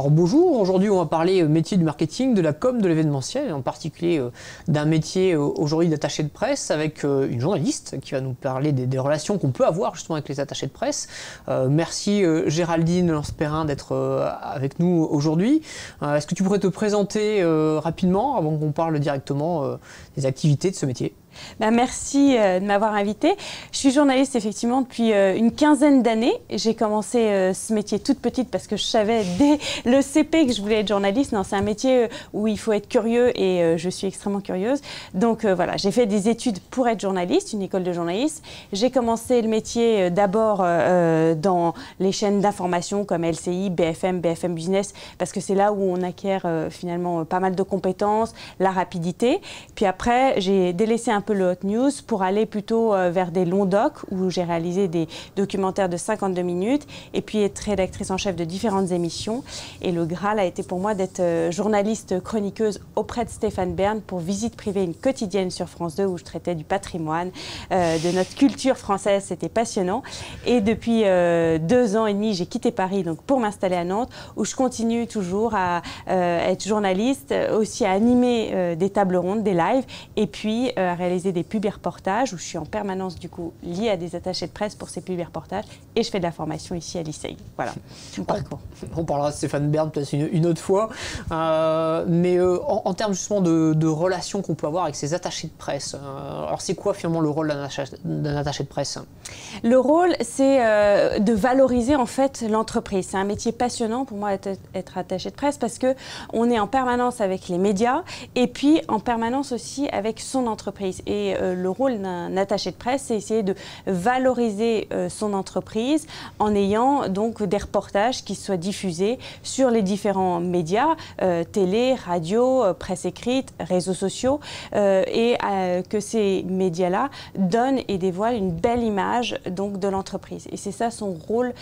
Alors bonjour, aujourd'hui on va parler métier du marketing, de la com, de l'événementiel, et en particulier d'un métier aujourd'hui d'attaché de presse avec une journaliste qui va nous parler des relations qu'on peut avoir justement avec les attachés de presse. Merci Géraldine Lance-Perrin d'être avec nous aujourd'hui. Est-ce que tu pourrais te présenter rapidement avant qu'on parle directement des activités de ce métier ? Merci de m'avoir invitée. Je suis journaliste effectivement depuis une quinzaine d'années. J'ai commencé ce métier toute petite parce que je savais dès le CP que je voulais être journaliste. Non, c'est un métier où il faut être curieux et je suis extrêmement curieuse. Donc voilà, j'ai fait des études pour être journaliste, une école de journaliste. J'ai commencé le métier d'abord dans les chaînes d'information comme LCI, BFM, BFM Business, parce que c'est là où on acquiert finalement pas mal de compétences, la rapidité. Puis après, j'ai délaissé un peu le hot news pour aller plutôt vers des longs docs où j'ai réalisé des documentaires de 52 minutes et puis être rédactrice en chef de différentes émissions. Et le Graal a été pour moi d'être journaliste chroniqueuse auprès de Stéphane Bern pour Visite privée, une quotidienne sur France 2 où je traitais du patrimoine, de notre culture française. C'était passionnant. Et depuis 2 ans et demi, j'ai quitté Paris donc, pour m'installer à Nantes où je continue toujours à être journaliste, aussi à animer des tables rondes, des lives et puis à réaliser des pubs et reportages où je suis en permanence du coup liée à des attachés de presse pour ces pubs et reportages et je fais de la formation ici à l'ISEG. Voilà mon parcours. On parlera de Stéphane Bern peut-être une autre fois, mais en termes justement de relations qu'on peut avoir avec ces attachés de presse, alors c'est quoi finalement le rôle d'un attaché de presse? Le rôle c'est de valoriser en fait l'entreprise. C'est un métier passionnant pour moi être attaché de presse parce que on est en permanence avec les médias et puis en permanence aussi avec son entreprise. Et le rôle d'un attaché de presse, c'est essayer de valoriser son entreprise en ayant donc des reportages qui soient diffusés sur les différents médias, télé, radio, presse écrite, réseaux sociaux, et que ces médias-là donnent et dévoilent une belle image donc, de l'entreprise. Et c'est ça son rôle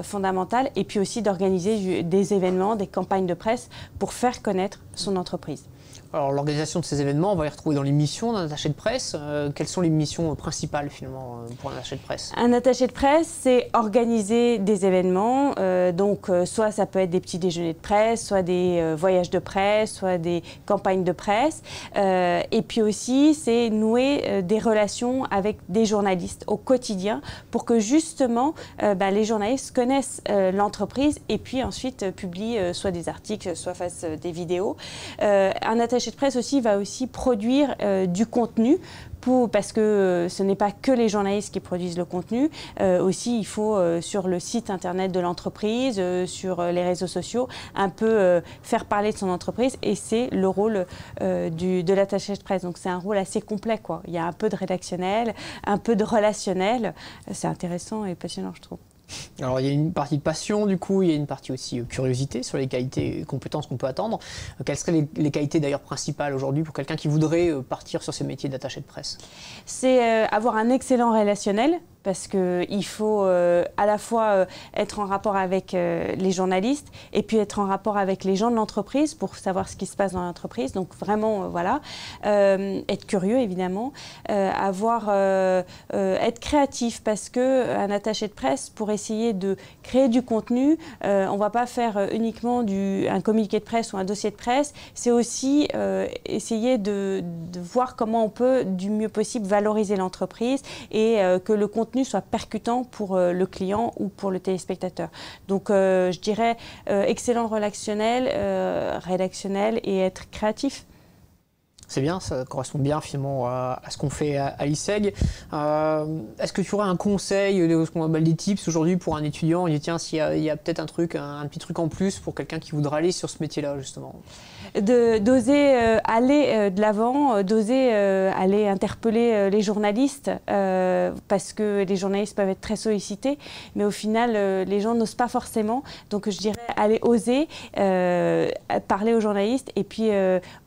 fondamental. Et puis aussi d'organiser des événements, des campagnes de presse pour faire connaître son entreprise. Alors l'organisation de ces événements, on va les retrouver dans les missions d'un attaché de presse. Quelles sont les missions principales finalement pour un attaché de presse? Un attaché de presse, c'est organiser des événements. Donc soit ça peut être des petits déjeuners de presse, soit des voyages de presse, soit des campagnes de presse. Et puis aussi, c'est nouer des relations avec des journalistes au quotidien pour que justement les journalistes connaissent l'entreprise et puis ensuite publient soit des articles, soit fassent des vidéos. Un attaché de presse aussi va aussi produire du contenu parce que ce n'est pas que les journalistes qui produisent le contenu. Aussi, il faut sur le site internet de l'entreprise, sur les réseaux sociaux, un peu faire parler de son entreprise et c'est le rôle de l'attaché de presse. Donc c'est un rôle assez complet, quoi. Il y a un peu de rédactionnel, un peu de relationnel. C'est intéressant et passionnant, je trouve. Alors il y a une partie de passion du coup, il y a une partie aussi curiosité sur les qualités et compétences qu'on peut attendre. Quelles seraient les qualités d'ailleurs principales aujourd'hui pour quelqu'un qui voudrait partir sur ces métiers d'attaché de presse? C'est avoir un excellent relationnel. Parce qu'il faut à la fois être en rapport avec les journalistes et puis être en rapport avec les gens de l'entreprise pour savoir ce qui se passe dans l'entreprise. Donc vraiment, voilà, être curieux évidemment, être créatif parce qu'un attaché de presse, pour essayer de créer du contenu, on ne va pas faire uniquement un communiqué de presse ou un dossier de presse, c'est aussi essayer de voir comment on peut du mieux possible valoriser l'entreprise et que le contenu soit percutant pour le client ou pour le téléspectateur. Donc je dirais excellent relationnel, rédactionnel et être créatif. C'est bien, ça correspond bien finalement à ce qu'on fait à l'ISEG. Est-ce que tu aurais un conseil, des tips aujourd'hui pour un étudiant? Il dit tiens, s'il y a peut-être un petit truc en plus pour quelqu'un qui voudra aller sur ce métier-là justement. D'oser aller de l'avant, d'oser aller interpeller les journalistes parce que les journalistes peuvent être très sollicités, mais au final les gens n'osent pas forcément. Donc je dirais aller oser parler aux journalistes et puis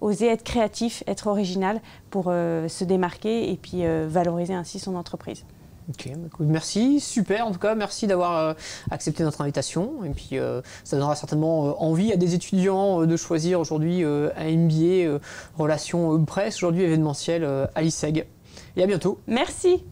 oser être créatif, être original pour se démarquer et puis valoriser ainsi son entreprise. Ok, merci, super en tout cas, merci d'avoir accepté notre invitation et puis ça donnera certainement envie à des étudiants de choisir aujourd'hui un MBA relations presse, aujourd'hui événementiel à l'ISEG. Et à bientôt. Merci.